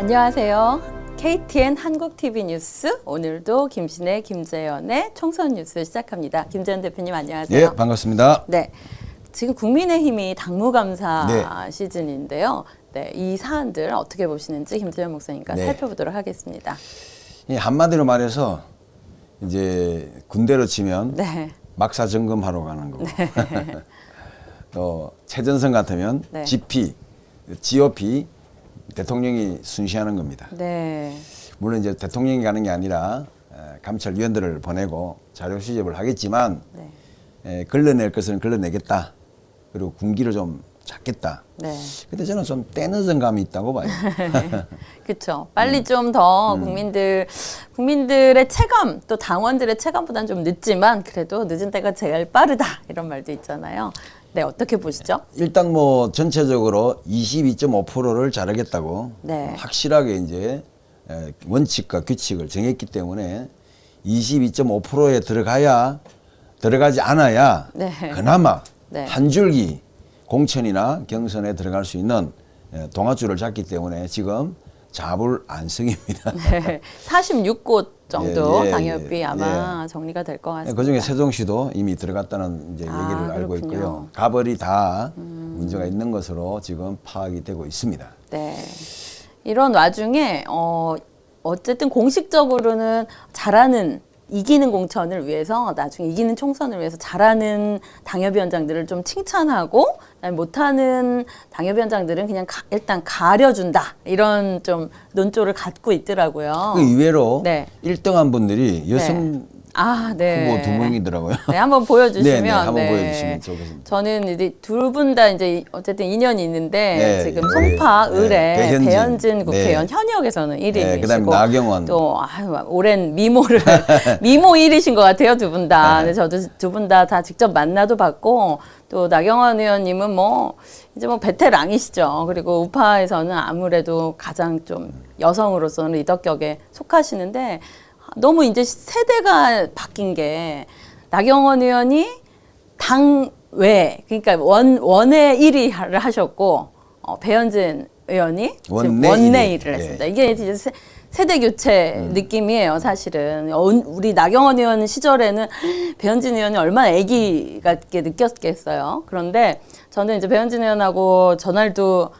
안녕하세요. KTN 한국TV 뉴스, 오늘도 김신혜, 김재현의 총선 뉴스 시작합니다. 김재현 대표님 안녕하세요. 네, 반갑습니다. 네, 지금 국민의힘이 당무감사 네. 시즌인데요. 네, 이 사안들 어떻게 보시는지 김재현 목사님과 네. 살펴보도록 하겠습니다. 이 한마디로 말해서 이제 군대로 치면 네, 막사 점검하러 가는 거고 네. 또 최전선 같으면 네. GP, GOP 대통령이 순시하는 겁니다. 네, 물론 이제 대통령이 가는 게 아니라 감찰위원들을 보내고 자료 수집을 하겠지만 네, 걸러낼 것은 걸러내겠다. 그리고 군기를 좀 잡겠다. 네. 근데 저는 좀 때늦은 감이 있다고 봐요. 그렇죠. 빨리 좀 더 국민들의 체감, 또 당원들의 체감보다는 좀 늦지만 그래도 늦은 때가 제일 빠르다 이런 말도 있잖아요. 네, 어떻게 보시죠? 일단 뭐 전체적으로 22.5%를 자르겠다고 네. 확실하게 이제 원칙과 규칙을 정했기 때문에 22.5%에 들어가지 않아야 네. 그나마 네. 한 줄기 공천이나 경선에 들어갈 수 있는 동아줄을 잡기 때문에 지금 자불안성입니다. 네, 46곳 정도 예, 당협이 아마 정리가 될 것 같습니다. 그중에 세종시도 이미 들어갔다는 이제 얘기를 알고 그렇군요. 있고요. 가벌이 다 문제가 있는 것으로 지금 파악이 되고 있습니다. 네. 이런 와중에 어쨌든 공식적으로는 잘하는 이기는 공천을 위해서 나중에 이기는 총선을 위해서 잘하는 당협위원장들을 좀 칭찬하고 못하는 당협위원장들은 그냥 일단 가려준다 이런 좀 논조를 갖고 있더라고요. 그 의외로 네. 1등한 분들이 여성 네. 후보 두 명이더라고요. 네, 한번 보여주시면. 네, 한번 보여주시면 좋겠습니다. 저는 이제 두 분 다 이제 어쨌든 인연이 있는데 네, 지금 네, 송파 네, 배현진 배현진 국회의원 네. 현역에서는 1위이시고 네, 그다음에 나경원 또 오랜 미모 1위신 것 같아요, 두 분 다. 근데 저도 두 분 다 직접 만나도 봤고 또 나경원 의원님은 이제 베테랑이시죠. 그리고 우파에서는 아무래도 가장 좀 여성으로서는 리더격에 속하시는데 너무 이제 세대가 바뀐 게 나경원 의원이 당외 그러니까 원외 1위를 하셨고 배현진 의원이 원내 1위를 했습니다. 이게 이제 세대 교체 느낌이에요, 사실은. 우리 나경원 의원 시절에는 배현진 의원이 얼마나 애기 같게 느꼈겠어요. 그런데 저는 이제 배현진 의원하고 전날도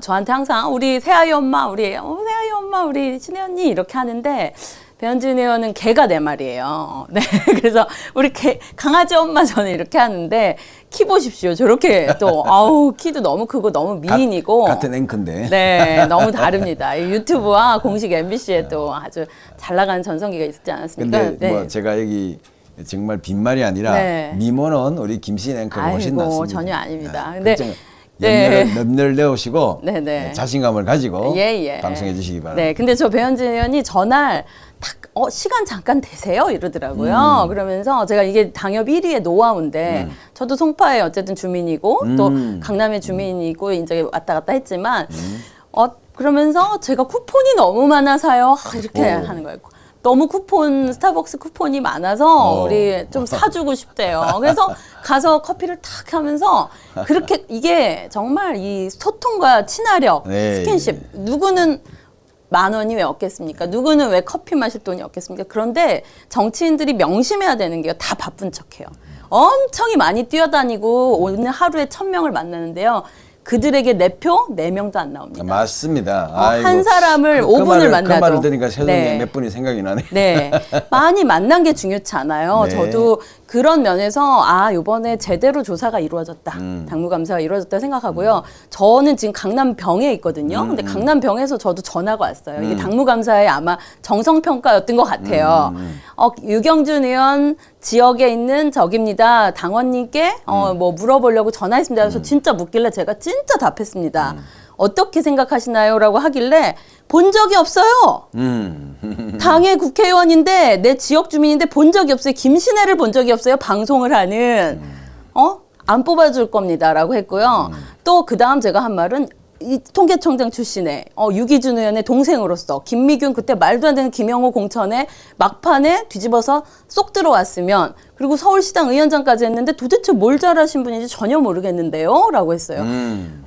저한테 항상 우리 새아이 엄마, 새아이 엄마, 우리 신혜 언니 이렇게 하는데 배현진 의원은 개가 내 말이에요. 네, 그래서 우리 강아지 엄마 저는 이렇게 하는데 키 보십시오. 저렇게 또 키도 너무 크고 너무 미인이고 같은 앵커인데. 네, 너무 다릅니다. 유튜브와 공식 MBC에 또 아주 잘 나가는 전성기가 있지 않았습니까? 근데 네. 뭐 제가 여기 정말 빈말이 아니라 네. 미모는 우리 김신 앵커가 훨씬 낫습니다. 전혀 아닙니다. 네. 근데 염려를 내오시고 네. 자신감을 가지고 예. 방송해 주시기 바랍니다. 네, 근데 저 배현진 의원이 전날 시간 잠깐 되세요? 이러더라고요. 그러면서 제가 이게 당협 1위의 노하우인데 저도 송파의 어쨌든 주민이고 또 강남의 주민이고 이제 왔다 갔다 했지만 그러면서 제가 쿠폰이 너무 많아서요. 이렇게 하는 거예요. 너무 스타벅스 쿠폰이 많아서 우리 좀 사주고 싶대요. 그래서 가서 커피를 탁 하면서 그렇게 이게 정말 이 소통과 친화력, 스킨십, 누구는 10,000원이 왜 없겠습니까? 누구는 왜 커피 마실 돈이 없겠습니까? 그런데 정치인들이 명심해야 되는 게요. 다 바쁜 척해요. 엄청이 많이 뛰어다니고 오늘 하루에 1,000명을 만나는데요. 그들에게 내 표 4명도 안 나옵니다. 맞습니다. 한 사람을 5분을 만나도. 그 말을 들으니까 세상에 몇 분이 생각이 나네. 네. 많이 만난 게 중요치 않아요. 네. 저도 그런 면에서 이번에 제대로 조사가 이루어졌다. 당무감사가 이루어졌다 생각하고요. 저는 지금 강남병에 있거든요. 근데 강남병에서 저도 전화가 왔어요. 이게 당무감사에 아마 정성평가였던 것 같아요. 유경준 의원 지역에 있는 적입니다. 당원님께 물어보려고 전화했습니다. 그래서 진짜 묻길래 제가 진짜 답했습니다. 어떻게 생각하시나요? 라고 하길래 본 적이 없어요. 당의 국회의원인데 내 지역 주민인데 본 적이 없어요. 김신혜를 본 적이 없어요. 방송을 하는 안 뽑아줄 겁니다. 라고 했고요. 또 그 다음 제가 한 말은 이 통계청장 출신의 유기준 의원의 동생으로서 김미균 그때 말도 안 되는 김영호 공천에 막판에 뒤집어서 쏙 들어왔으면 그리고 서울시당 위원장까지 했는데 도대체 뭘 잘하신 분인지 전혀 모르겠는데요? 라고 했어요.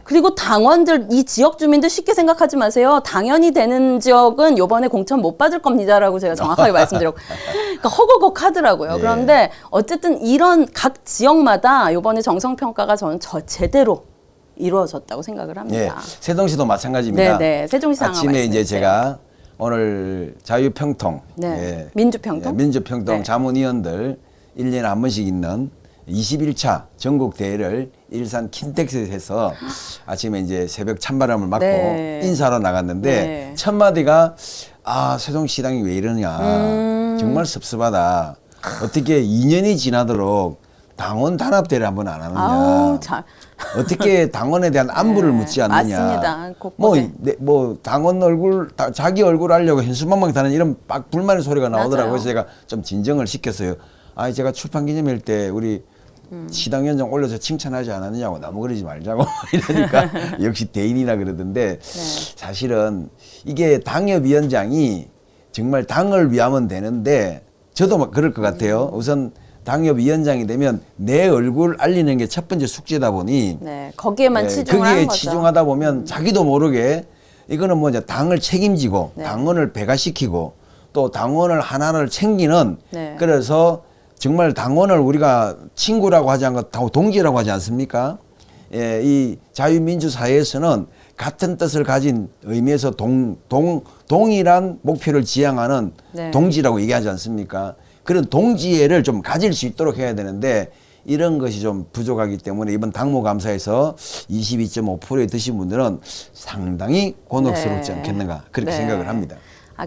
그리고 당원들, 이 지역 주민들 쉽게 생각하지 마세요. 당연히 되는 지역은 요번에 공천 못 받을 겁니다라고 제가 정확하게 말씀드렸고 그러니까 허거곡 하더라고요. 예. 그런데 어쨌든 이런 각 지역마다 요번에 정성평가가 저는 제대로 이루어졌다고 생각을 합니다. 예, 세동시도 마찬가지입니다. 네, 세종시장 아침에 이제 말씀해주세요. 제가 오늘 자유평통, 네. 예, 민주평통? 예, 민주평통 네. 자문위원들 1년에 한 번씩 있는 21차 전국 대회를 일산 킨텍스에서 아침에 이제 새벽 찬바람을 맞고 네. 인사로 나갔는데 네. 첫 마디가 세종시당이 왜 이러냐 정말 섭섭하다. 어떻게 2년이 지나도록 당원 단합대회를 한번 안 하느냐. 아우, 참. 어떻게 당원에 대한 안부를 네, 묻지 않느냐. 맞습니다. 곳곳에. 뭐 당원 얼굴, 자기 얼굴 알려고 현수막막다는 이런 막 불만의 소리가 나오더라고요. 맞아요. 그래서 제가 좀 진정을 시켰어요. 제가 출판기념일 때 우리 시당위원장 올려서 칭찬하지 않았느냐고 너무 그러지 말자고 이러니까 역시 대인이라 그러던데 사실은 이게 당협위원장이 정말 당을 위하면 되는데 저도 막 그럴 것 같아요. 우선 당협위원장이 되면 내 얼굴 알리는 게 첫 번째 숙제다 보니 네, 거기에만 치중을 거기에 하는 거죠. 치중하다 보면 자기도 모르게 이거는 뭐 이제 당을 책임지고 네. 당원을 배가시키고 또 당원을 하나를 챙기는 네. 그래서 정말 당원을 우리가 친구라고 하지 않고 동지라고 하지 않습니까? 예, 이 자유민주 사회에서는 같은 뜻을 가진 의미에서 동일한 목표를 지향하는 네. 동지라고 얘기하지 않습니까? 그런 동지애를 좀 가질 수 있도록 해야 되는데 이런 것이 좀 부족하기 때문에 이번 당무감사에서 22.5%에 드신 분들은 상당히 곤혹스럽지 네. 않겠는가 그렇게 네. 생각을 합니다.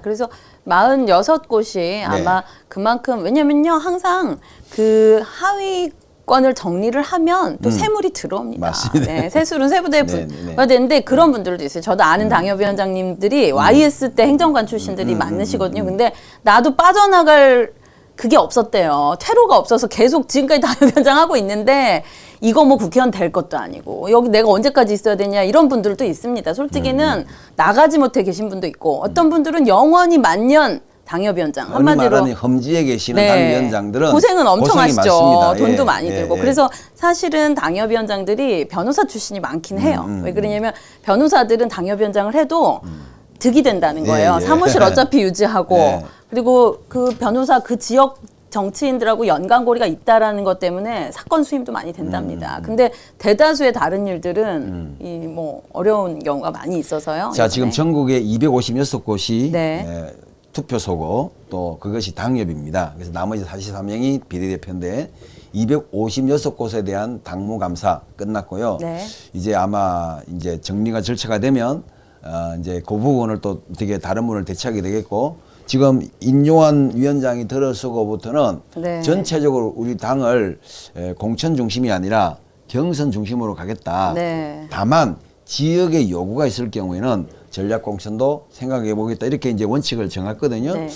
그래서 46곳이 아마 그만큼 왜냐면요 항상 그 하위권을 정리를 하면 또 세물이 들어옵니다. 맞습니다. 네, 세술은 세부대에 네, 네, 부여야 되는데 그런 분들도 있어요. 저도 아는 당협위원장님들이 YS 때 행정관 출신들이 많으시거든요. 근데 나도 빠져나갈 그게 없었대요. 퇴로가 없어서 계속 지금까지 당협위원장 하고 있는데 이거 뭐 국회의원 될 것도 아니고 여기 내가 언제까지 있어야 되냐 이런 분들도 있습니다. 솔직히는 나가지 못해 계신 분도 있고 어떤 분들은 영원히 만년 당협위원장 흔히 한마디로 말하는 험지에 계시는 네. 당위원장들은 고생은 엄청 고생이 하시죠. 많습니다. 돈도 예, 많이 예, 들고. 예. 그래서 사실은 당협위원장들이 변호사 출신이 많긴 해요. 왜 그러냐면 변호사들은 당협위원장을 해도 득이 된다는 거예요. 예, 예. 사무실 어차피 유지하고 네. 그리고 그 변호사 그 지역 정치인들하고 연관고리가 있다라는 것 때문에 사건 수임도 많이 된답니다. 근데 대다수의 다른 일들은 이 뭐 어려운 경우가 많이 있어서요. 자, 지금 이번에. 전국에 256곳이 네. 투표소고 또 그것이 당협입니다. 그래서 나머지 43명이 비례대표인데 256곳에 대한 당무감사 끝났고요. 네. 이제 아마 이제 정리가 절차가 되면 이제 그 부분을 또 어떻게 다른 분을 대체하게 되겠고 지금 인요한 위원장이 들어서고부터는 네. 전체적으로 우리 당을 공천 중심이 아니라 경선 중심으로 가겠다. 네. 다만 지역의 요구가 있을 경우에는 전략 공천도 생각해 보겠다. 이렇게 이제 원칙을 정했거든요. 네.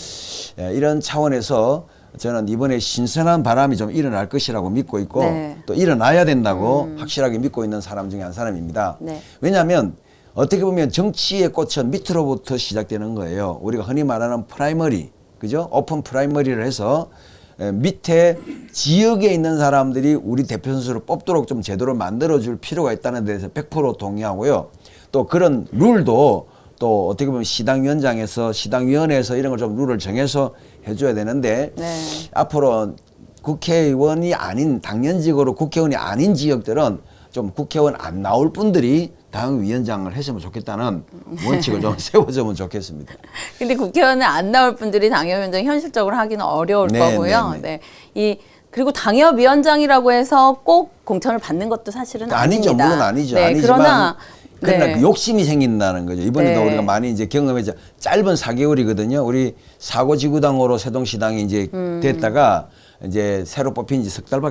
이런 차원에서 저는 이번에 신선한 바람이 좀 일어날 것이라고 믿고 있고 네. 또 일어나야 된다고 확실하게 믿고 있는 사람 중에 한 사람입니다. 네. 왜냐하면 어떻게 보면 정치의 꽃은 밑으로부터 시작되는 거예요. 우리가 흔히 말하는 프라이머리, 그죠? 오픈 프라이머리를 해서 밑에 지역에 있는 사람들이 우리 대표 선수를 뽑도록 좀 제도를 만들어줄 필요가 있다는 데서 100% 동의하고요. 또 그런 룰도 또 어떻게 보면 시당위원장에서 시당위원회에서 이런 걸 좀 룰을 정해서 해줘야 되는데 네. 앞으로 국회의원이 아닌 당연직으로 국회의원이 아닌 지역들은 좀 국회의원 안 나올 분들이 당위원장을 했으면 좋겠다는 원칙을 좀 세워주면 좋겠습니다. 근데 국회의원에 안 나올 분들이 당협위원장 현실적으로 하기는 어려울 네, 거고요. 네, 네. 그리고 당협위원장이라고 해서 꼭 공천을 받는 것도 사실은 아니죠. 아닙니다. 물론 아니죠. 네, 아니지만 그러나 그 욕심이 생긴다는 거죠. 이번에도 네. 우리가 많이 이제 경험했죠. 짧은 4개월이거든요. 우리 사고지구당으로 세동시당이 이제 됐다가 이제 새로 뽑힌 지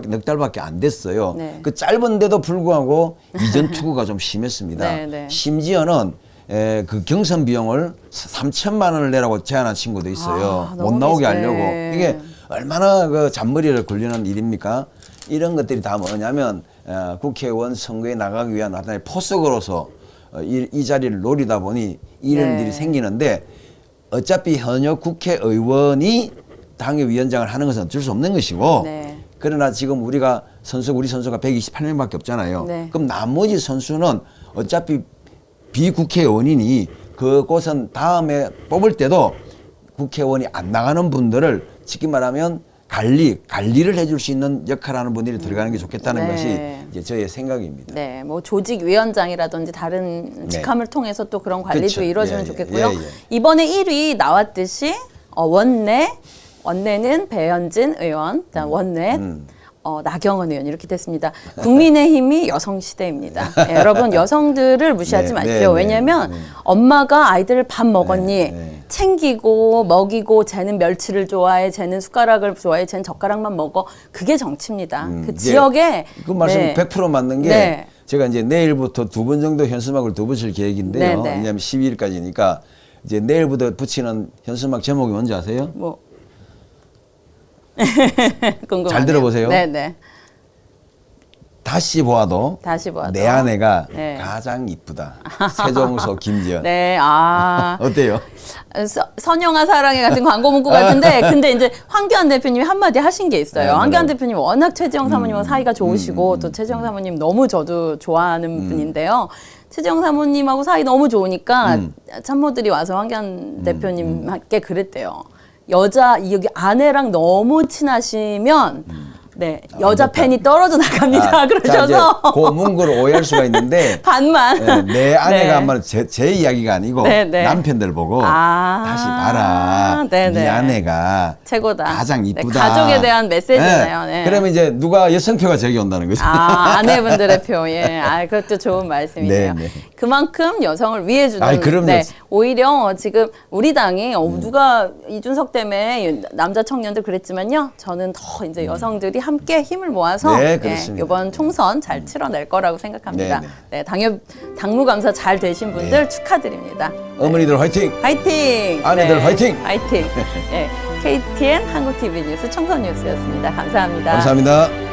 넉 달밖에 안 됐어요. 네. 그 짧은데도 불구하고 이전 투구가 좀 심했습니다. 네, 네. 심지어는 그 경선 비용을 3천만 원을 내라고 제안한 친구도 있어요. 너무 못 나오게 비싸네. 하려고. 이게 얼마나 그 잔머리를 굴리는 일입니까? 이런 것들이 다 뭐냐면 국회의원 선거에 나가기 위한 하나의 포석으로서 이 자리를 노리다 보니 이런 네. 일이 생기는데 어차피 현역 국회의원이 당협위원장을 하는 것은 어쩔 수 없는 것이고 네. 그러나 지금 우리 선수가 128명밖에 없잖아요. 네. 그럼 나머지 선수는 어차피 비국회의원이니 그곳은 다음에 뽑을 때도 국회의원이 안 나가는 분들을 쉽게 말하면 관리를 해줄 수 있는 역할하는 분들이 들어가는 게 좋겠다는 네. 것이 이제 저의 생각입니다. 네, 뭐 조직위원장이라든지 다른 직함을 통해서 또 그런 관리도 그렇죠. 이루어지면 예, 좋겠고요. 예, 예. 이번에 1위 나왔듯이 원내는 배현진 의원, 원내 나경원 의원 이렇게 됐습니다. 국민의힘이 여성 시대입니다. 네, 여러분 여성들을 무시하지 네, 마십시오. 네, 네, 왜냐하면 네. 엄마가 아이들을 밥 먹었니? 네. 챙기고 먹이고 쟤는 멸치를 좋아해, 쟤는 숟가락을 좋아해, 쟤는 젓가락만 먹어. 그게 정치입니다. 그 지역에 그 말씀 네. 100% 맞는 게 네. 제가 이제 내일부터 2번 정도 현수막을 두 붙일 계획인데요. 네, 네. 왜냐하면 12일까지니까 이제 내일부터 붙이는 현수막 제목이 뭔지 아세요? 뭐 궁금하네요. 잘 들어보세요. 네네. 다시 보아도 내 아내가 네. 가장 이쁘다. 세종서 김지연. 네, 어때요? 선영아 사랑해 같은 광고 문구 같은데 근데 이제 황교안 대표님이 한마디 하신 게 있어요. 네, 황교안 네. 대표님 워낙 최재형 사모님과 사이가 좋으시고 또 최재형 사모님 너무 저도 좋아하는 분인데요. 최재형 사모님하고 사이 너무 좋으니까 참모들이 와서 황교안 대표님께 그랬대요. 여기 아내랑 너무 친하시면 네, 여자 맞다. 팬이 떨어져 나갑니다. 그러셔서 자, 이제 그 문구를 오해할 수가 있는데 반만. 내 아내가 네. 한 말은 제 이야기가 아니고 네, 네. 남편들 보고 다시 봐라. 네, 네 네. 아내가 최고다. 가장 네, 이쁘다. 가족에 대한 메시지네요. 네. 그러면 이제 누가 여성표가 저기 온다는 거죠. 아내분들의 표. 예. 그것도 좋은 말씀이네요. 네, 네. 그만큼 여성을 위해 주는. 아이, 그럼요. 네. 오히려 지금 우리 당이 누가 이준석 때문에 남자 청년들 그랬지만요. 저는 더 이제 여성들이 함께 힘을 모아서 네, 그렇습니다. 이번 총선 잘 치러낼 거라고 생각합니다. 네, 네, 당무감사 잘 되신 분들 축하드립니다. 어머니들 화이팅! 화이팅! 아내들 화이팅! 화이팅! 네, KTN 한국TV 뉴스 총선 뉴스였습니다. 감사합니다. 감사합니다.